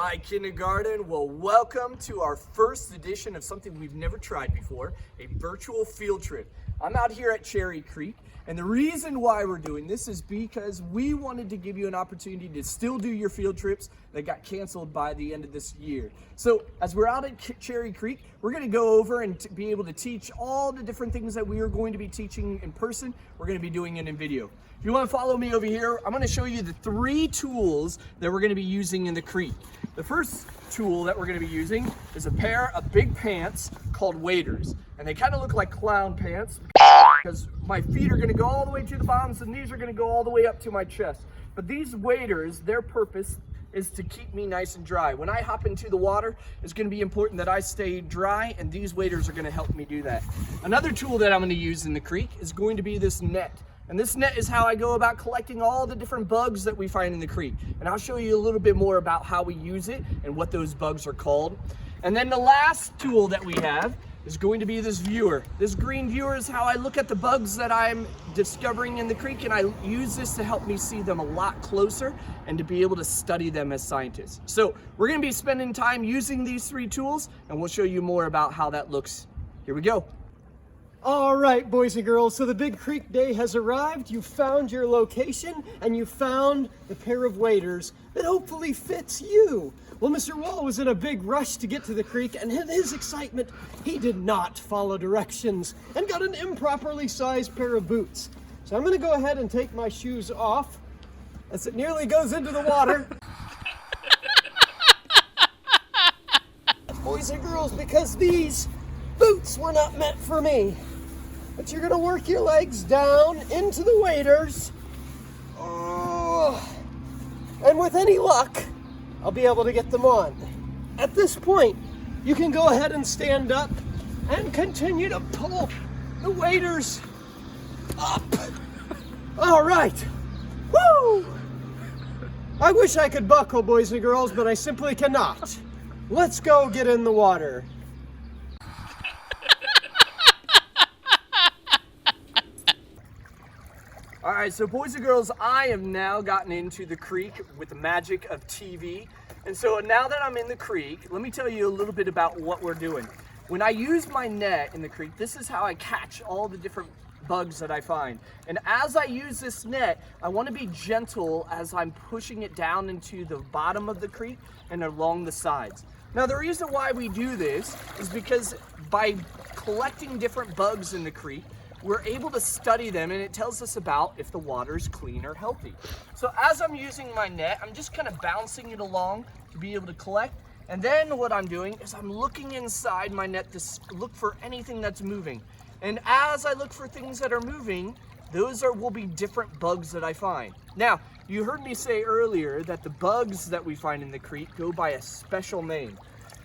right, kindergarten. Well, welcome to our first edition of something we've never tried before, a virtual field trip. I'm out here at Cherry Creek, and the reason why we're doing this is because we wanted to give you an opportunity to still do your field trips that got canceled by the end of this year. So as we're out at Cherry Creek, we're going to go over and be able to teach all the different things that we are going to be teaching in person. We're going to be doing it in video. If you want to follow me over here, I'm going to show you the 3 tools that we're going to be using in the creek. The first tool that we're going to be using is a pair of big pants called waders. And they kind of look like clown pants because my feet are going to go all the way to the bottoms and these are going to go all the way up to my chest. But these waders, their purpose is to keep me nice and dry. When I hop into the water, it's going to be important that I stay dry, and these waders are going to help me do that. Another tool that I'm going to use in the creek is going to be this net. And this net is how I go about collecting all the different bugs that we find in the creek. And I'll show you a little bit more about how we use it and what those bugs are called. And then the last tool that we have is going to be this viewer. This green viewer is how I look at the bugs that I'm discovering in the creek, and I use this to help me see them a lot closer and to be able to study them as scientists. So we're going to be spending time using these 3 tools, and we'll show you more about how that looks. Here we go. All right, boys and girls, so the Big Creek Day has arrived. You found your location and you found the pair of waders that hopefully fits you. Well, Mr. Wall was in a big rush to get to the creek, and in his excitement, he did not follow directions and got an improperly sized pair of boots. So I'm going to go ahead and take my shoes off as it nearly goes into the water. Boys and girls, because these boots were not meant for me. But you're gonna work your legs down into the waders. And with any luck, I'll be able to get them on. At this point, you can go ahead and stand up and continue to pull the waders up. All right. Woo! I wish I could buckle, boys and girls, but I simply cannot. Let's go get in the water. All right, so boys and girls, I have now gotten into the creek with the magic of TV. And so now that I'm in the creek, let me tell you a little bit about what we're doing. When I use my net in the creek, this is how I catch all the different bugs that I find. And as I use this net, I want to be gentle as I'm pushing it down into the bottom of the creek and along the sides. Now, the reason why we do this is because by collecting different bugs in the creek, we're able to study them, and it tells us about if the water is clean or healthy. So as I'm using my net, I'm just kind of bouncing it along to be able to collect. And then what I'm doing is I'm looking inside my net to look for anything that's moving. And as I look for things that are moving, those will be different bugs that I find. Now, you heard me say earlier that the bugs that we find in the creek go by a special name.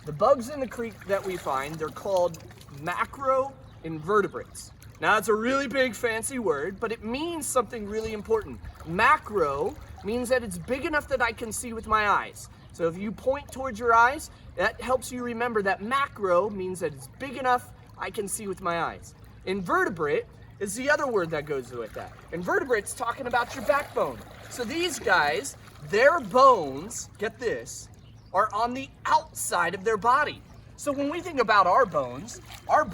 The bugs in the creek that we find, they're called macroinvertebrates. Now, it's a really big fancy word, but it means something really important. Macro means that it's big enough that I can see with my eyes. So if you point towards your eyes, that helps you remember that macro means that it's big enough I can see with my eyes. Invertebrate is the other word that goes with that. Invertebrate's talking about your backbone. So these guys, their bones, get this, are on the outside of their body. So when we think about our bones are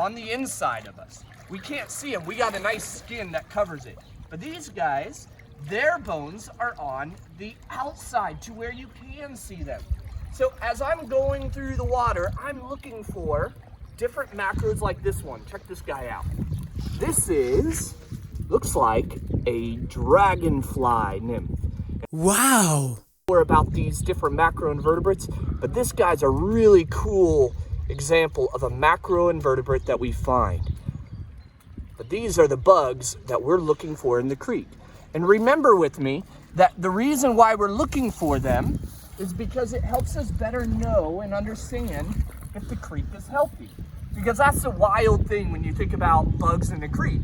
on the inside of us. We can't see them. We got a nice skin that covers it. But these guys, their bones are on the outside to where you can see them. So as I'm going through the water, I'm looking for different macros like this one. Check this guy out. This looks like a dragonfly nymph. Wow. More about these different macroinvertebrates, but this guy's a really cool example of a macroinvertebrate that we find. But these are the bugs that we're looking for in the creek. And remember with me that the reason why we're looking for them is because it helps us better know and understand if the creek is healthy. Because that's the wild thing when you think about bugs in the creek.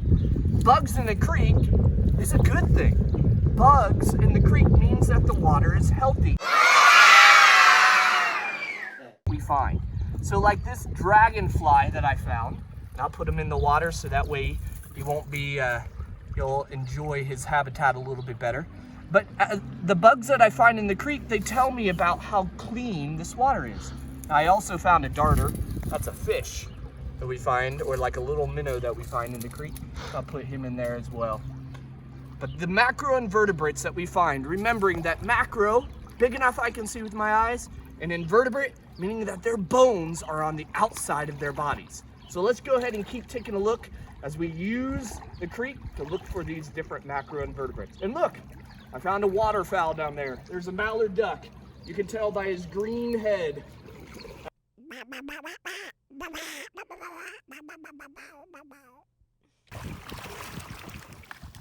Bugs in the creek is a good thing. Bugs in the creek means that the water is healthy. We find. So like this dragonfly that I found, and I'll put him in the water so that way he won't be, he'll enjoy his habitat a little bit better. But the bugs that I find in the creek, they tell me about how clean this water is. I also found a darter. That's a fish that we find, or like a little minnow that we find in the creek. I'll put him in there as well. But the macroinvertebrates that we find, remembering that macro, big enough I can see with my eyes, and invertebrate, meaning that their bones are on the outside of their bodies. So let's go ahead and keep taking a look as we use the creek to look for these different macroinvertebrates. And look, I found a waterfowl down there. There's a mallard duck. You can tell by his green head.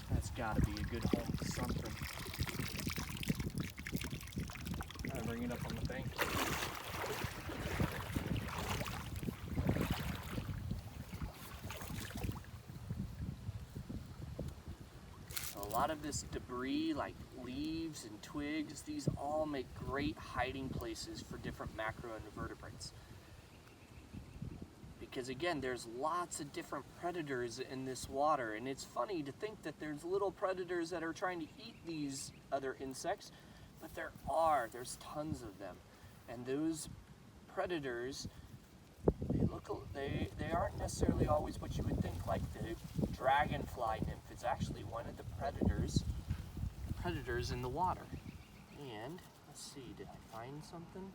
That's gotta be a good home for something. I'll bring it up on the bank. A lot of this debris, like leaves and twigs, these all make great hiding places for different macroinvertebrates. Because again, there's lots of different predators in this water, and it's funny to think that there's little predators that are trying to eat these other insects, but there's tons of them. And those predators, they aren't necessarily always what you would think, like the dragonfly nymph is actually one of the predators in the water. And let's see, did I find something?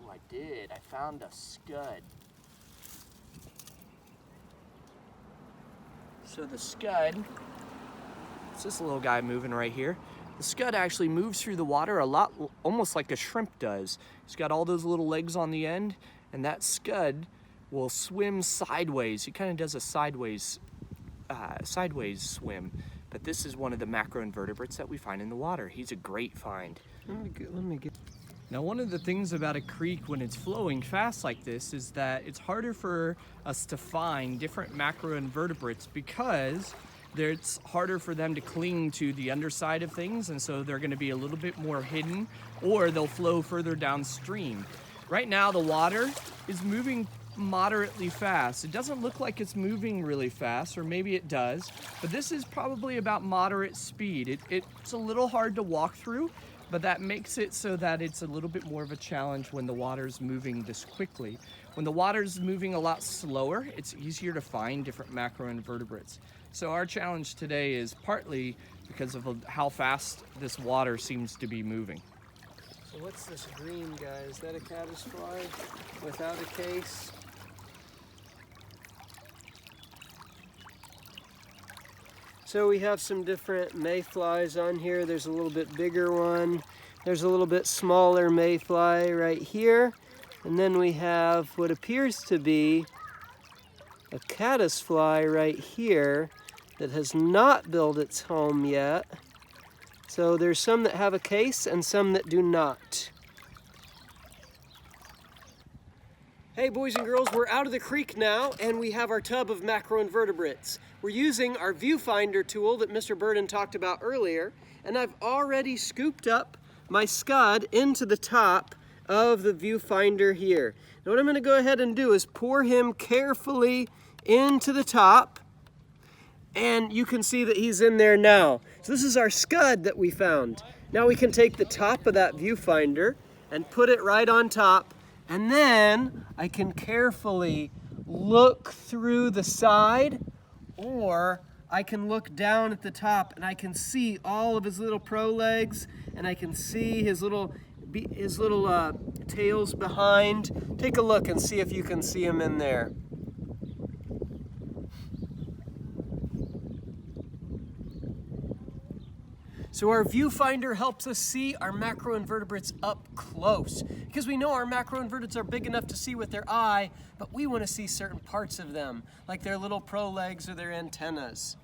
Oh, I did. I found a scud. So the scud, it's this little guy moving right here. The scud actually moves through the water a lot, almost like a shrimp does. He's got all those little legs on the end, and that scud will swim sideways. He kind of does a sideways swim. But this is one of the macroinvertebrates that we find in the water. He's a great find. Let me get. Now, one of the things about a creek when it's flowing fast like this is that it's harder for us to find different macroinvertebrates because it's harder for them to cling to the underside of things, and so they're going to be a little bit more hidden, or they'll flow further downstream. Right now, the water is moving moderately fast. It doesn't look like it's moving really fast, or maybe it does, but this is probably about moderate speed. It's a little hard to walk through, but that makes it so that it's a little bit more of a challenge when the water's moving this quickly. When the water's moving a lot slower, it's easier to find different macroinvertebrates. So our challenge today is partly because of how fast this water seems to be moving. So what's this green guy? Is that a caddisfly without a case? So we have some different mayflies on here. There's a little bit bigger one. There's a little bit smaller mayfly right here. And then we have what appears to be a caddisfly right here that has not built its home yet. So there's some that have a case and some that do not. Hey boys and girls, we're out of the creek now and we have our tub of macroinvertebrates. We're using our viewfinder tool that Mr. Burden talked about earlier, and I've already scooped up my scud into the top of the viewfinder here. Now what I'm going to go ahead and do is pour him carefully into the top, and you can see that he's in there now. So this is our scud that we found. Now we can take the top of that viewfinder and put it right on top, and then I can carefully look through the side, or I can look down at the top and I can see all of his little pro legs, and I can see his little tails behind. Take a look and see if you can see him in there. So our viewfinder helps us see our macroinvertebrates up close, because we know our macroinvertebrates are big enough to see with their eye, but we want to see certain parts of them, like their little prolegs or their antennas.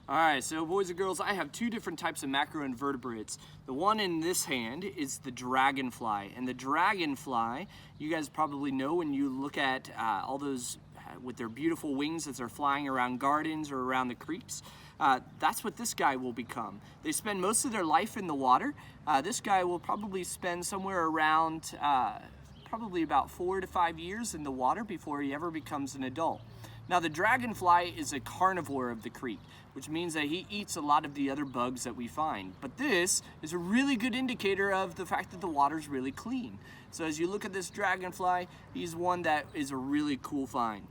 All right, so boys and girls, I have two different types of macroinvertebrates. The one in this hand is the dragonfly, and the dragonfly, you guys probably know when you look at all those with their beautiful wings as they're flying around gardens or around the creeks. That's what this guy will become. They spend most of their life in the water. This guy will probably spend somewhere around probably about 4 to 5 years in the water before he ever becomes an adult. Now, the dragonfly is a carnivore of the creek, which means that he eats a lot of the other bugs that we find. But this is a really good indicator of the fact that the water's really clean. So as you look at this dragonfly, he's one that is a really cool find.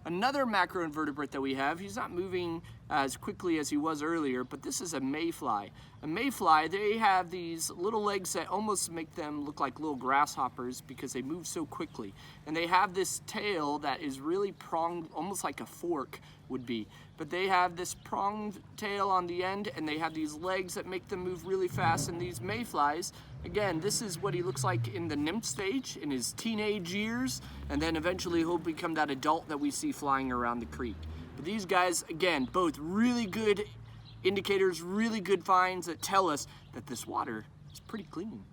Another macroinvertebrate that we have, he's not moving as quickly as he was earlier, but this is a mayfly. A mayfly, they have these little legs that almost make them look like little grasshoppers because they move so quickly. And they have this tail that is really pronged, almost like a fork would be. But they have this pronged tail on the end, and they have these legs that make them move really fast. And these mayflies, again, this is what he looks like in the nymph stage, in his teenage years, and then eventually he'll become that adult that we see flying around the creek. But these guys, again, both really good indicators, really good finds that tell us that this water is pretty clean.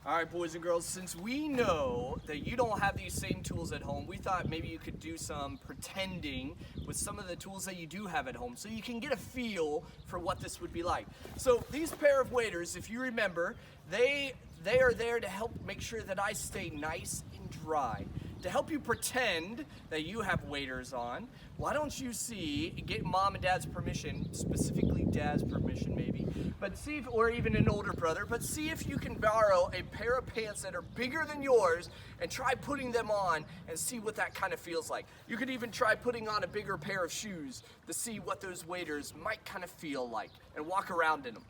All right, boys and girls, since we know that you don't have these same tools at home, we thought maybe you could do some pretending with some of the tools that you do have at home so you can get a feel for what this would be like. So these pair of waders, if you remember, they are there to help make sure that I stay nice and dry. To help you pretend that you have waders on, why don't you get mom and dad's permission, specifically dad's permission maybe, but see if, or even an older brother, but see if you can borrow a pair of pants that are bigger than yours and try putting them on and see what that kind of feels like. You could even try putting on a bigger pair of shoes to see what those waders might kind of feel like and walk around in them.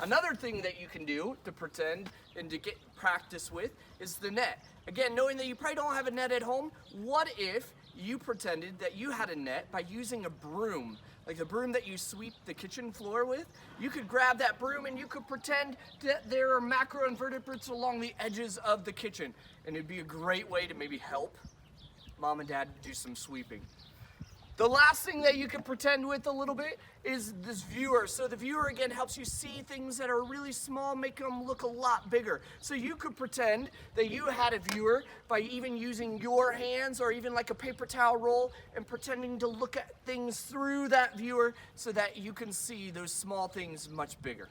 Another thing that you can do to pretend and to get practice with is the net. Again, knowing that you probably don't have a net at home, what if you pretended that you had a net by using a broom, like the broom that you sweep the kitchen floor with? You could grab that broom and you could pretend that there are macroinvertebrates along the edges of the kitchen, and it'd be a great way to maybe help mom and dad do some sweeping. The last thing that you can pretend with a little bit is this viewer. So the viewer, again, helps you see things that are really small, make them look a lot bigger. So you could pretend that you had a viewer by even using your hands or even like a paper towel roll and pretending to look at things through that viewer so that you can see those small things much bigger.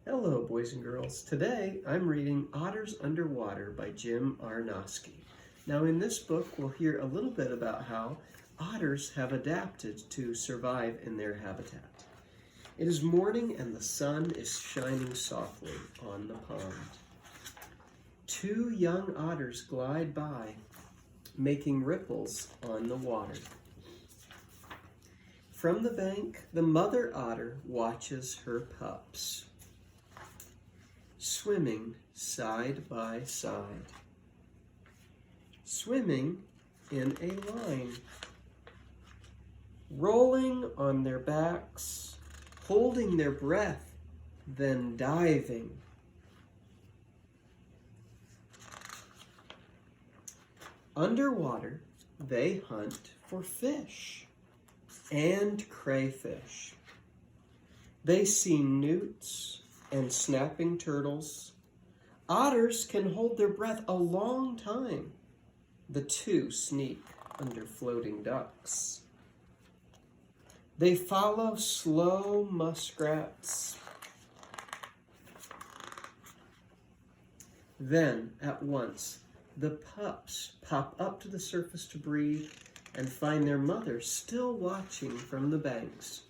Hello, boys and girls. Today, I'm reading Otters Underwater by Jim Arnosky. Now, in this book, we'll hear a little bit about how otters have adapted to survive in their habitat. It is morning and the sun is shining softly on the pond. Two young otters glide by, making ripples on the water. From the bank, the mother otter watches her pups, swimming side by side, swimming in a line, rolling on their backs, holding their breath, then diving. Underwater, they hunt for fish and crayfish. They see newts and snapping turtles. Otters can hold their breath a long time. The two sneak under floating ducks. They follow slow muskrats. Then, at once, the pups pop up to the surface to breathe and find their mother still watching from the banks.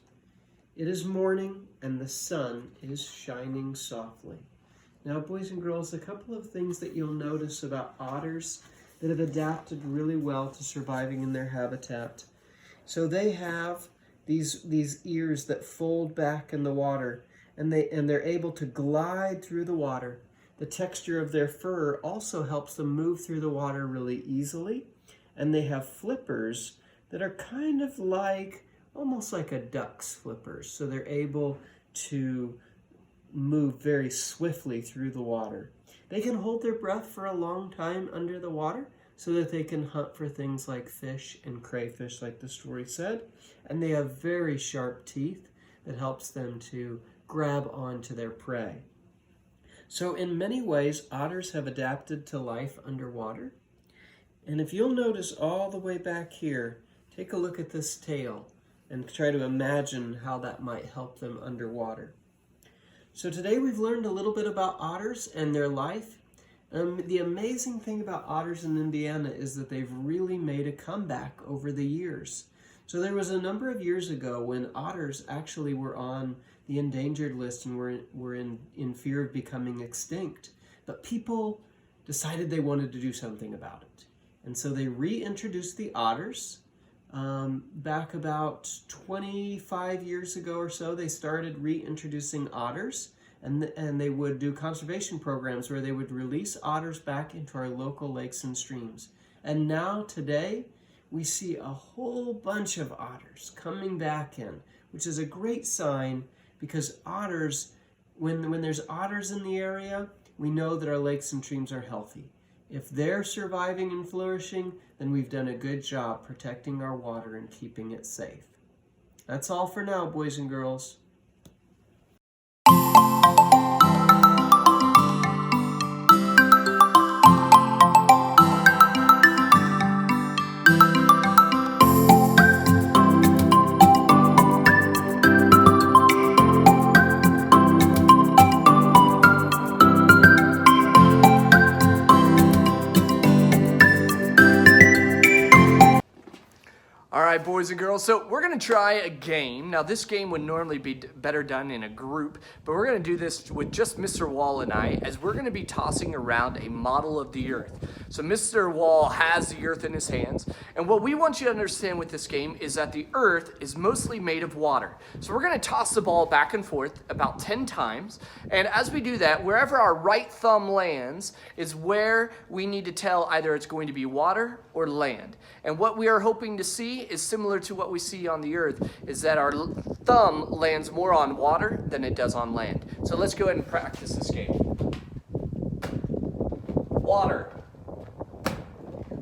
It is morning and the sun is shining softly. Now, boys and girls, a couple of things that you'll notice about otters that have adapted really well to surviving in their habitat. So they have these ears that fold back in the water, and they're able to glide through the water. The texture of their fur also helps them move through the water really easily, and they have flippers that are kind of like, almost like a duck's flippers, so they're able to move very swiftly through the water. They can hold their breath for a long time under the water, so that they can hunt for things like fish and crayfish, like the story said. And they have very sharp teeth that helps them to grab onto their prey. So in many ways, otters have adapted to life underwater. And if you'll notice all the way back here, take a look at this tail and try to imagine how that might help them underwater. So today we've learned a little bit about otters and their life. The amazing thing about otters in Indiana is that they've really made a comeback over the years. So there was a number of years ago when otters actually were on the endangered list and were in fear of becoming extinct. But people decided they wanted to do something about it. And so they reintroduced the otters. Back about 25 years ago or so, they started reintroducing otters, and they would do conservation programs where they would release otters back into our local lakes and streams. And now today, we see a whole bunch of otters coming back in, which is a great sign, because otters, when there's otters in the area, we know that our lakes and streams are healthy. If they're surviving and flourishing, then we've done a good job protecting our water and keeping it safe. That's all for now, boys and girls. All right, boys and girls, so we're going to try a game. Now, this game would normally be better done in a group, but we're going to do this with just Mr. Wall and I, as we're going to be tossing around a model of the Earth. So Mr. Wall has the Earth in his hands, and what we want you to understand with this game is that the Earth is mostly made of water. So we're going to toss the ball back and forth about 10 times, and as we do that, wherever our right thumb lands is where we need to tell either it's going to be water or land. And what we are hoping to see is similar to what we see on the Earth, is that our thumb lands more on water than it does on land. So let's go ahead and practice this game. Water.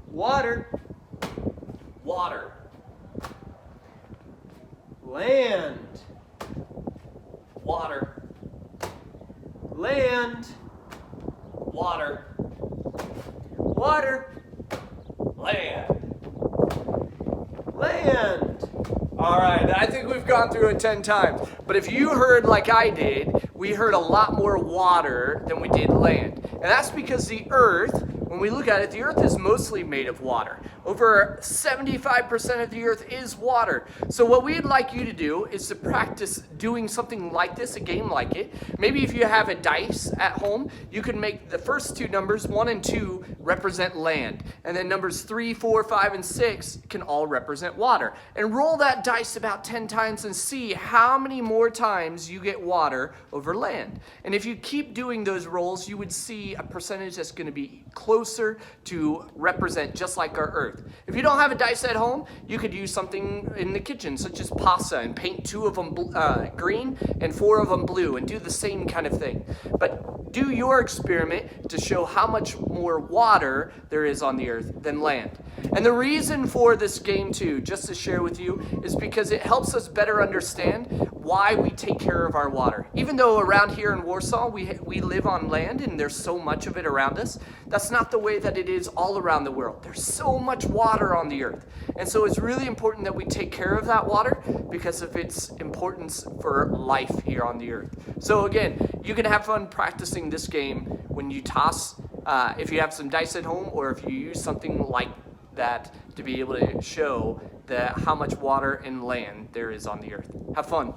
Water. Water. Land. Water. Land. Water. Water. Land. Land. All right, I think we've gone through it 10 times. But if you heard like I did, we heard a lot more water than we did land. And that's because the Earth, when we look at it, the Earth is mostly made of water. Over 75% of the Earth is water. So what we'd like you to do is to practice doing something like this, a game like it. Maybe if you have a dice at home, you can make the first two numbers, 1 and 2, represent land. And then numbers 3, 4, 5, and 6 can all represent water. And roll that dice about 10 times and see how many more times you get water over land. And if you keep doing those rolls, you would see a percentage that's going to be closer to represent just like our Earth. If you don't have a dice at home, you could use something in the kitchen, such as pasta, and paint 2 of them green and 4 of them blue, and do the same kind of thing. But do your experiment to show how much more water there is on the Earth than land. And the reason for this game too, just to share with you, is because it helps us better understand why we take care of our water. Even though around here in Warsaw, we live on land and there's so much of it around us, that's not the way that it is all around the world. There's so much water on the Earth. And so it's really important that we take care of that water because of its importance for life here on the Earth. So again, you can have fun practicing this game when you toss, if you have some dice at home, or if you use something like that to be able to show how much water and land there is on the Earth. Have fun.